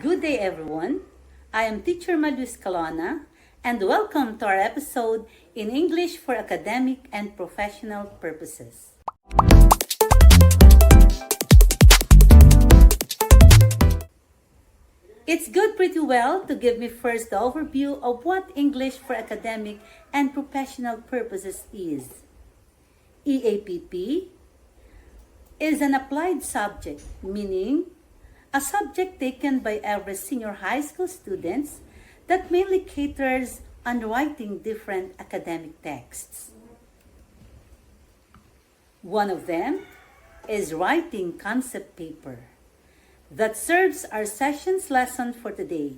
Good day, everyone. I am Teacher Madus Calona, and welcome to our episode in English for academic and professional purposes. It's good pretty well to give me first the overview of what English for academic and professional purposes is. EAPP is an applied subject, meaning a subject taken by every senior high school students that mainly caters on writing different academic texts. One of them is writing concept paper that serves our session's lesson for today.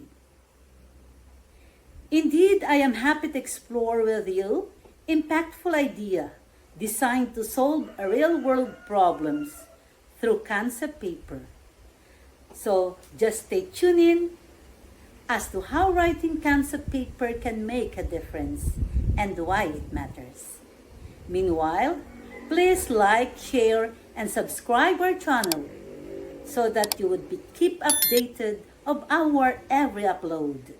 Indeed, I am happy to explore with you impactful idea designed to solve real-world problems through concept paper. So just stay tuned in as to how writing concept paper can make a difference and why it matters. Meanwhile, please like, share, and subscribe our channel so that you would be keep updated of our every upload.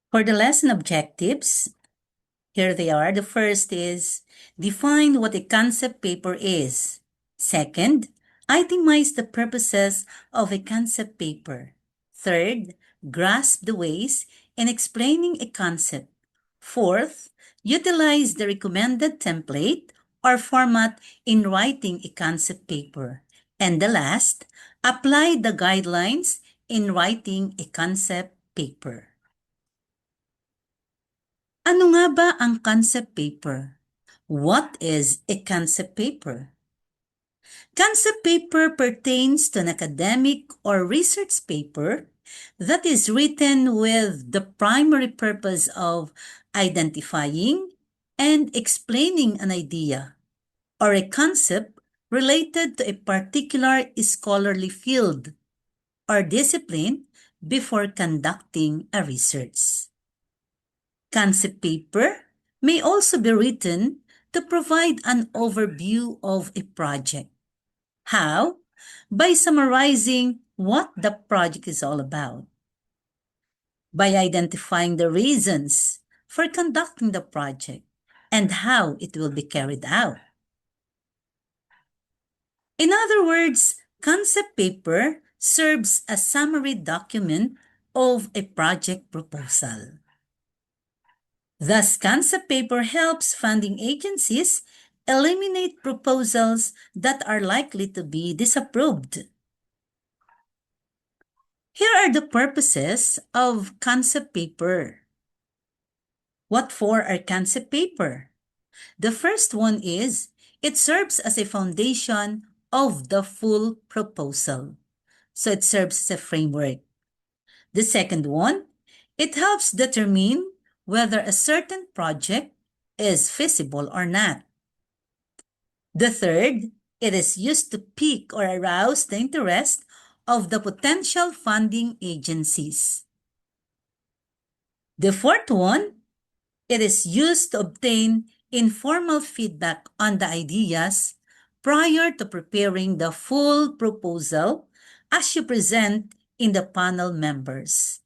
For the lesson objectives, here they are. The first is define what a concept paper is. Second, itemize the purposes of a concept paper. Third, grasp the ways in explaining a concept. Fourth, utilize the recommended template or format in writing a concept paper. And the last, apply the guidelines in writing a concept paper. Ano nga ba ang concept paper? What is a concept paper? Concept paper pertains to an academic or research paper that is written with the primary purpose of identifying and explaining an idea or a concept related to a particular scholarly field or discipline before conducting a research. Concept paper may also be written to provide an overview of a project. How? By summarizing what the project is all about. By identifying the reasons for conducting the project and how it will be carried out. In other words, concept paper serves as a summary document of a project proposal. Thus, concept paper helps funding agencies eliminate proposals that are likely to be disapproved. Here are the purposes of concept paper. What for are concept paper? The first one is it serves as a foundation of the full proposal. So it serves as a framework. The second one, it helps determine whether a certain project is feasible or not. The third, it is used to pique or arouse the interest of the potential funding agencies. The fourth one, it is used to obtain informal feedback on the ideas prior to preparing the full proposal as you present in the panel members.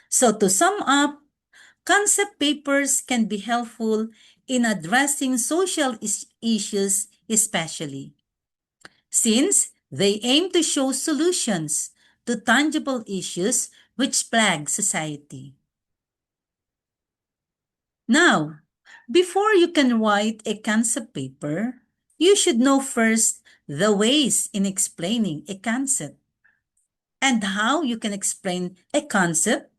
So to sum up, concept papers can be helpful in addressing social issues especially, since they aim to show solutions to tangible issues which plague society. Now, before you can write a concept paper, you should know first the ways in explaining a concept. And how you can explain a concept,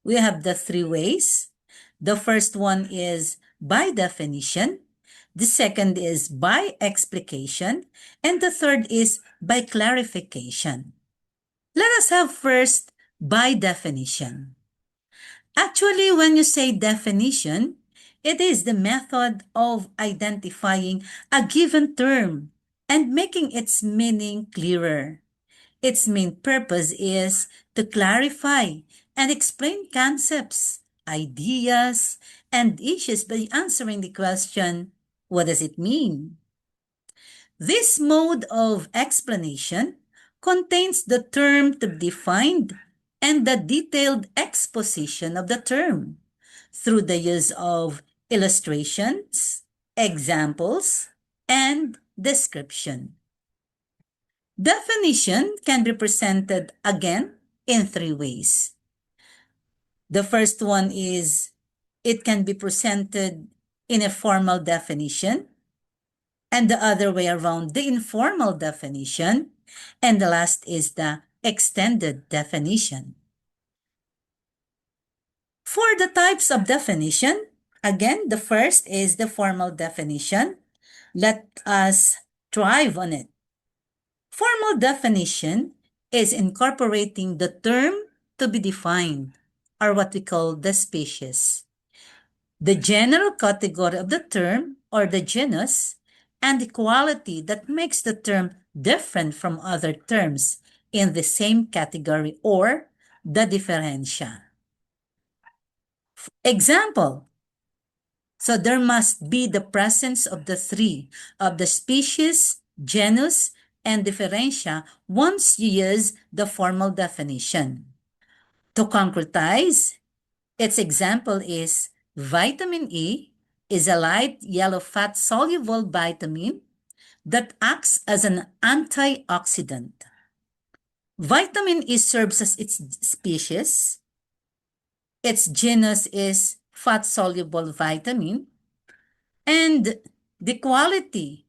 we have the three ways. The first one is by definition. The second is by explication. And the third is by clarification. Let us have first by definition. Actually, when you say definition, it is the method of identifying a given term and making its meaning clearer. Its main purpose is to clarify and explain concepts, ideas, and issues by answering the question, what does it mean? This mode of explanation contains the term to be defined and the detailed exposition of the term through the use of illustrations, examples, and description. Definition can be presented again in three ways. The first one is it can be presented in a formal definition, and the other way around, the informal definition, and the last is the extended definition. For the types of definition, again, the first is the formal definition. Let us thrive on it. Formal definition is incorporating the term to be defined, or what we call the species, the general category of the term, or the genus, and the quality that makes the term different from other terms in the same category, or the differentia. Example, so there must be the presence of the three, of the species, genus, and differentia once you use the formal definition. To concretize, its example is vitamin E is a light yellow fat-soluble vitamin that acts as an antioxidant. Vitamin E serves as its species. Its genus is fat-soluble vitamin, and the quality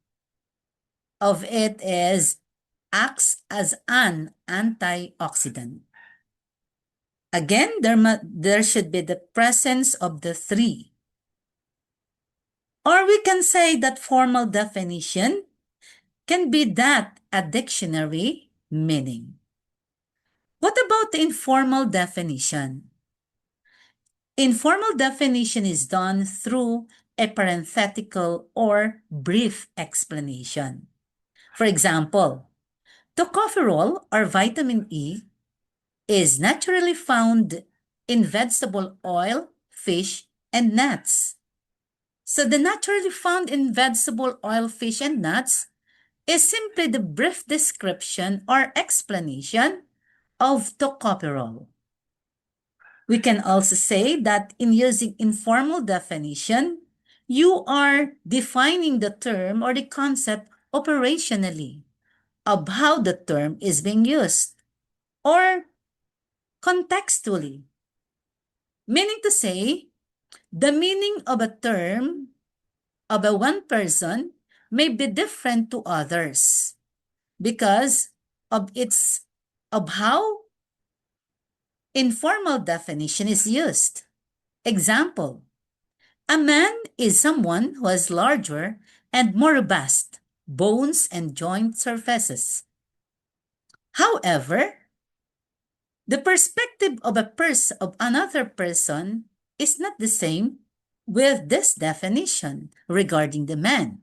of it is acts as an antioxidant. Again, there should be the presence of the three. Or we can say that formal definition can be that a dictionary meaning. What about the informal definition? Informal definition is done through a parenthetical or brief explanation. For example, tocopherol or vitamin E is naturally found in vegetable oil, fish, and nuts. So the naturally found in vegetable oil, fish, and nuts is simply the brief description or explanation of tocopherol. We can also say that in using informal definition, you are defining the term or the concept operationally of how the term is being used, or contextually, meaning to say, the meaning of a term of a one person may be different to others because of how informal definition is used. Example, a man is someone who has larger and more robust bones and joint surfaces. However, the perspective of another person is not the same with this definition regarding the man.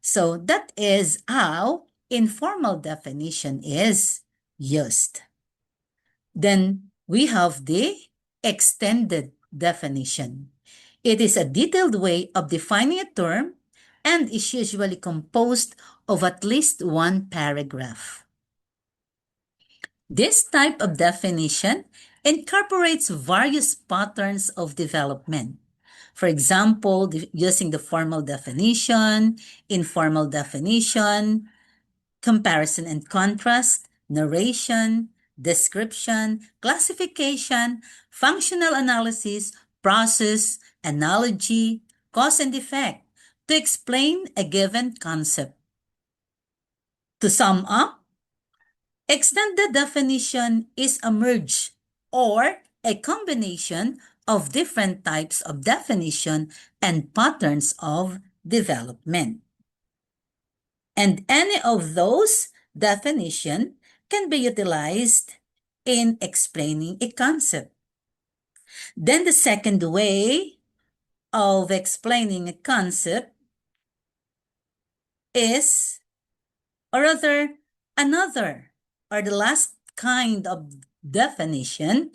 So that is how informal definition is used. Then we have the extended definition. It is a detailed way of defining a term and is usually composed of at least one paragraph. This type of definition incorporates various patterns of development. For example, using the formal definition, informal definition, comparison and contrast, narration, description, classification, functional analysis, process, analogy, cause and effect to explain a given concept. To sum up, extended definition is a merge or a combination of different types of definition and patterns of development. And any of those definitions can be utilized in explaining a concept. Then the second way of explaining a concept is, or rather, another, or the last kind of definition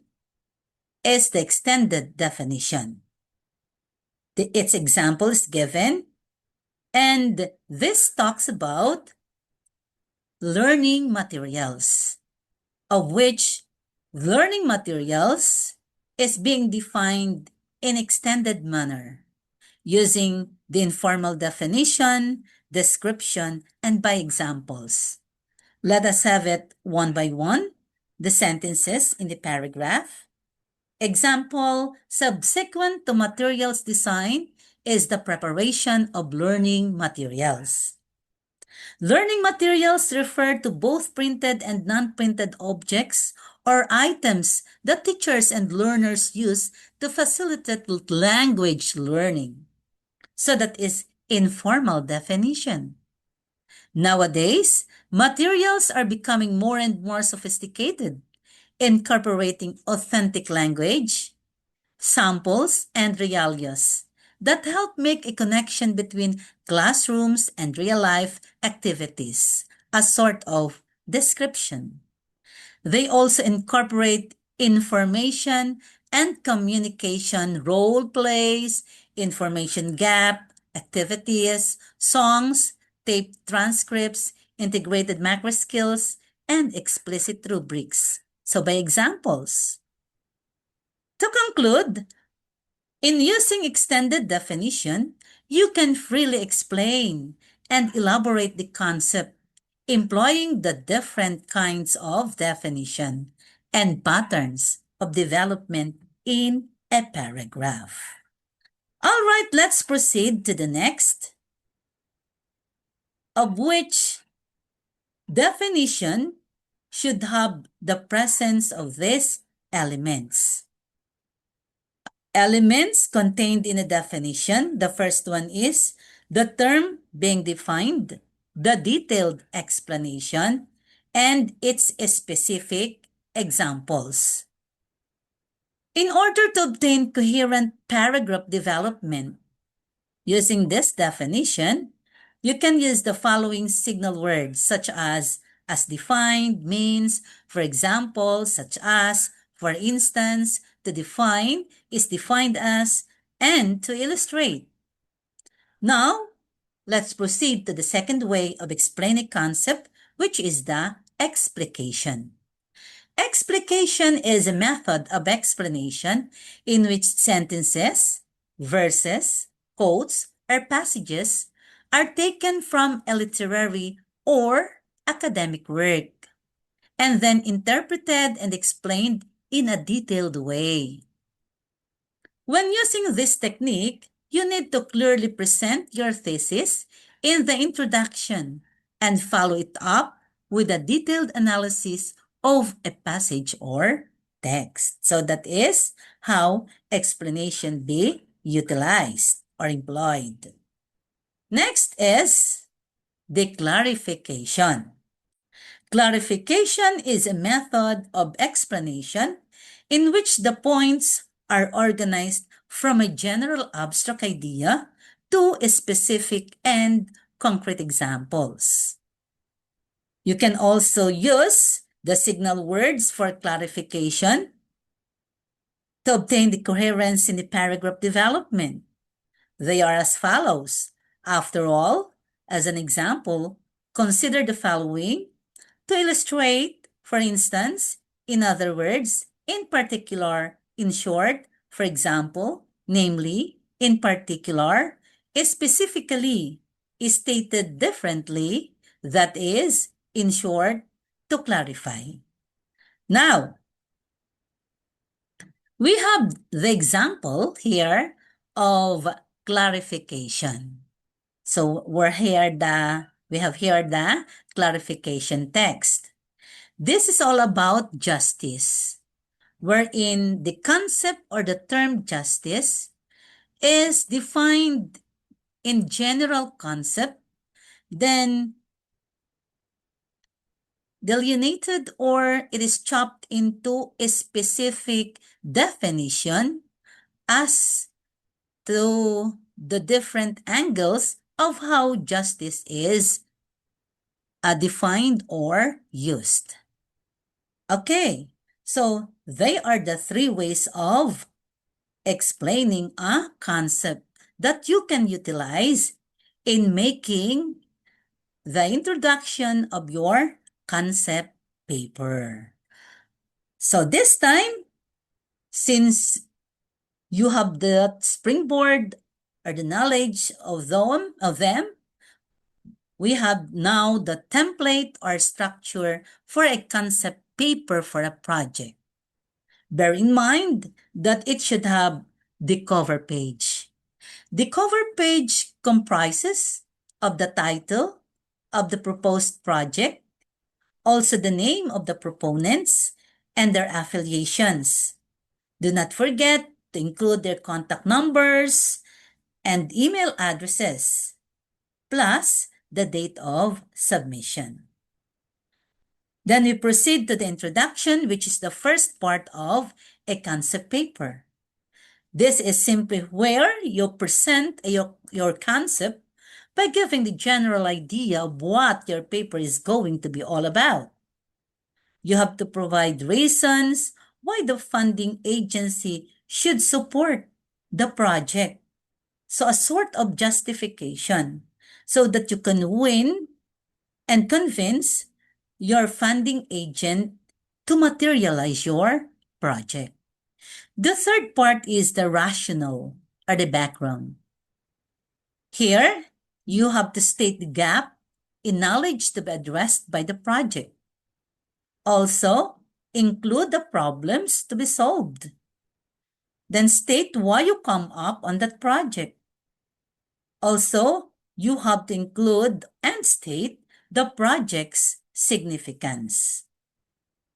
is the extended definition. Its example is given, and this talks about learning materials, of which learning materials is being defined in extended manner using the informal definition, description, and by examples. Let us have it one by one. The sentences in the paragraph. Example, subsequent to materials design is the preparation of learning materials. Learning materials refer to both printed and non-printed objects or items that teachers and learners use to facilitate language learning. So that is informal definition. Nowadays, materials are becoming more and more sophisticated, incorporating authentic language, samples, and realias that help make a connection between classrooms and real-life activities, a sort of description. They also incorporate information and communication role plays, information gap, activities, songs, tape transcripts, integrated macro skills, and explicit rubrics. So by examples. To conclude, in using extended definition, you can freely explain and elaborate the concept, employing the different kinds of definition and patterns of development in a paragraph. All right, let's proceed to the next, of which definition should have the presence of these elements. Elements contained in a definition. The first one is the term being defined, the detailed explanation, and its specific examples. In order to obtain coherent paragraph development, using this definition, you can use the following signal words such as defined, means, for example, such as, for instance, to define is defined as, and to illustrate. Now, let's proceed to the second way of explaining concept, which is the explication. Explication is a method of explanation in which sentences, verses, quotes, or passages are taken from a literary or academic work and then interpreted and explained in a detailed way. When using this technique, you need to clearly present your thesis in the introduction and follow it up with a detailed analysis of a passage or text. So that is how explanation be utilized or employed. Next is the clarification. Clarification is a method of explanation in which the points are organized from a general abstract idea to a specific and concrete examples. You can also use the signal words for clarification to obtain the coherence in the paragraph development. They are as follows. After all, as an example, consider the following to illustrate, for instance, in other words, in particular, in short, for example, namely, in particular, specifically, is stated differently, that is, in short, to clarify. Now, we have the example here of clarification. So we have here the clarification text. This is all about justice, wherein the concept or the term justice is defined in general concept, then delineated or it is chopped into a specific definition as to the different angles of how justice is defined or used. Okay, so they are the three ways of explaining a concept that you can utilize in making the introduction of your concept paper. So this time, since you have the springboard or the knowledge of them, we have now the template or structure for a concept paper for a project. Bear in mind that it should have the cover page. The cover page comprises of the title of the proposed project, also the name of the proponents and their affiliations. Do not forget to include their contact numbers and email addresses, plus the date of submission. Then we proceed to the introduction, which is the first part of a concept paper. This is simply where you present your concept by giving the general idea of what your paper is going to be all about. You have to provide reasons why the funding agency should support the project. So a sort of justification so that you can win and convince your funding agent to materialize your project. The third part is the rationale or the background. Here, you have to state the gap in knowledge to be addressed by the project. Also, include the problems to be solved. Then state why you come up on that project. Also, you have to include and state the project's significance.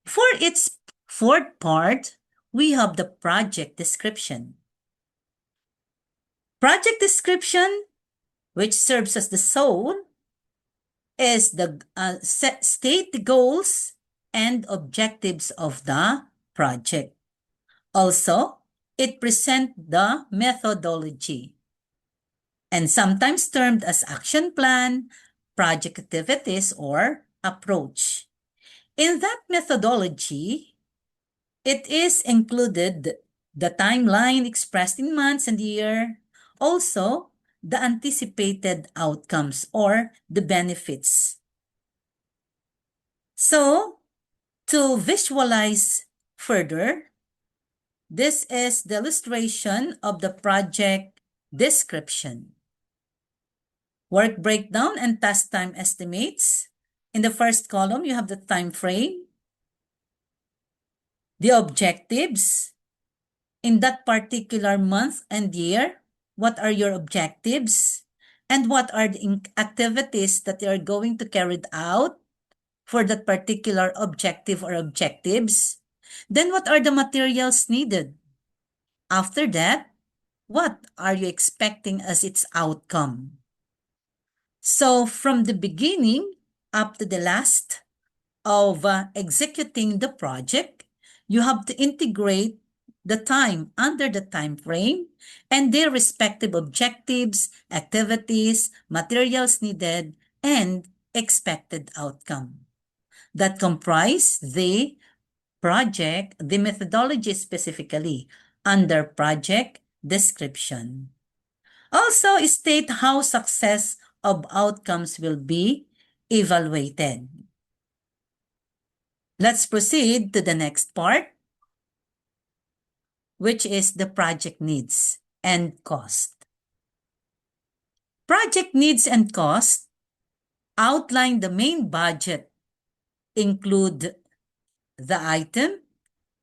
For its fourth part, we have the project description. Project description, which serves as the soul, is the state the goals and objectives of the project. Also, it presents the methodology, and sometimes termed as action plan, project activities, or approach. In that methodology, it is included the timeline expressed in months and year, also the anticipated outcomes or the benefits. So, to visualize further, this is the illustration of the project description. Work breakdown and task time estimates. In the first column, you have the time frame, the objectives. In that particular month and year, what are your objectives? And what are the activities that you are going to carry out for that particular objective or objectives? Then what are the materials needed? After that, what are you expecting as its outcome? So from the beginning up to the last of executing the project, you have to integrate the time under the time frame and their respective objectives, activities, materials needed, and expected outcome. That comprise the project, the methodology specifically under project description. Also state how success of outcomes will be evaluated. Let's proceed to the next part, which is the project needs and cost. Project needs and cost outline the main budget, include the item,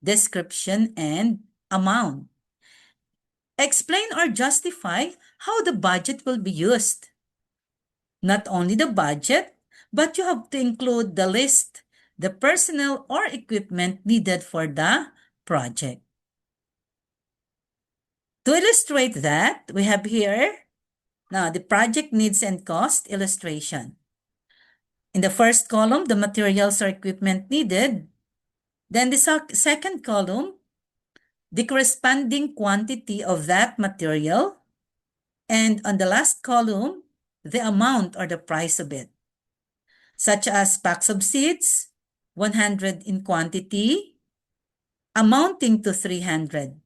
description, and amount. Explain or justify how the budget will be used. Not only the budget, but you have to include the list, the personnel or equipment needed for the project. To illustrate that, we have here now the project needs and cost illustration. In the first column, the materials or equipment needed. Then the second column, the corresponding quantity of that material. And on the last column, the amount or the price of it, such as packs of seeds, 100 in quantity, amounting to 300.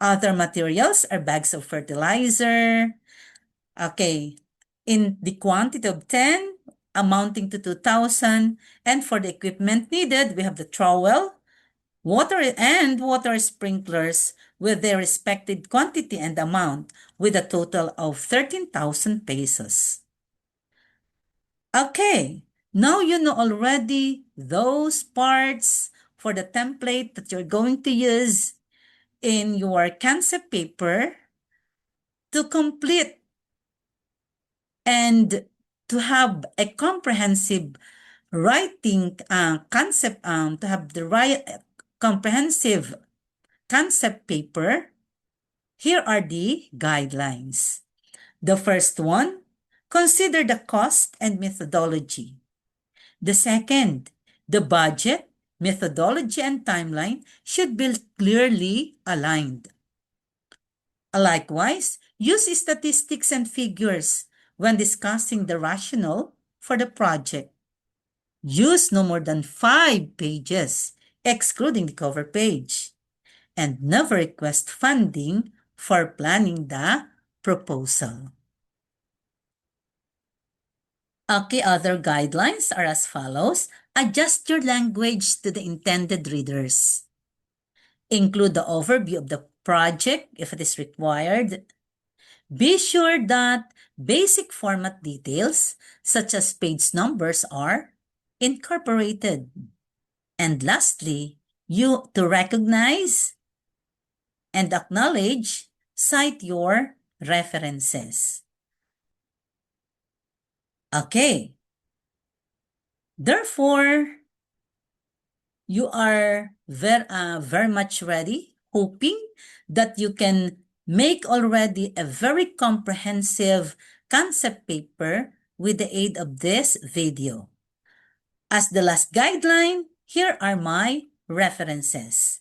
Other materials are bags of fertilizer. Okay, in the quantity of 10, amounting to 2,000. And for the equipment needed, we have the trowel, water sprinklers with their respective quantity and amount with a total of 13,000 pesos. Okay, now you know already those parts for the template that you're going to use in your concept paper to complete and to have a comprehensive writing concept, to have the right comprehensive concept paper. Here are the guidelines. The first one, consider the cost and methodology. The second, the budget, methodology, and timeline should be clearly aligned. Likewise, use statistics and figures when discussing the rationale for the project. Use no more than 5 pages, excluding the cover page, and never request funding for planning the proposal. Okay, other guidelines are as follows. Adjust your language to the intended readers. Include the overview of the project if it is required. Be sure that basic format details, such as page numbers, are incorporated. And lastly, you to recognize and acknowledge, cite your references. Okay. Therefore, you are very much ready, hoping that you can make already a very comprehensive concept paper with the aid of this video. As the last guideline, here are my references.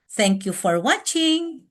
Thank you for watching.